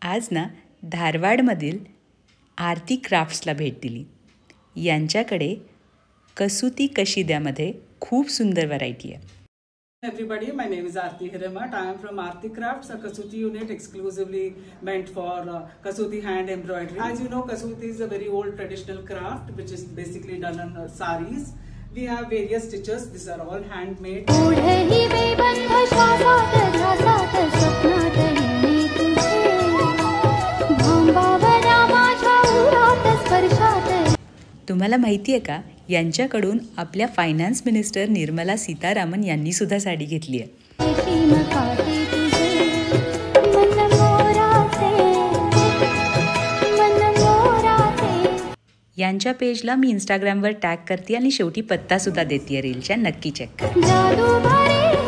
आज ना धारवाडमधील आरती क्राफ्ट्सला भेट दिली. यांच्याकडे कसुती कशिद्यामध्ये खूप सुंदर व्हरायटी आहे. Everybody, my name is Aarti Hiramat. I am from Aarti Crafts, a Kasuti unit exclusively meant for Kasuti hand embroidery. As you know, Kasuti is a very old traditional craft which is basically done on saris. We have various stitches. These are all handmade. तुम्हाला माहिती आहे का, यांच्याकडून आपल्या finance minister Nirmala Sitharaman यांनी सुद्धा साडी घेतली आहे. यांच्या पेजला मी इंस्टाग्रामवर टॅग करते आणि शेवटी पत्ता सुद्धा देते रीलच्या. नक्की चेक करा.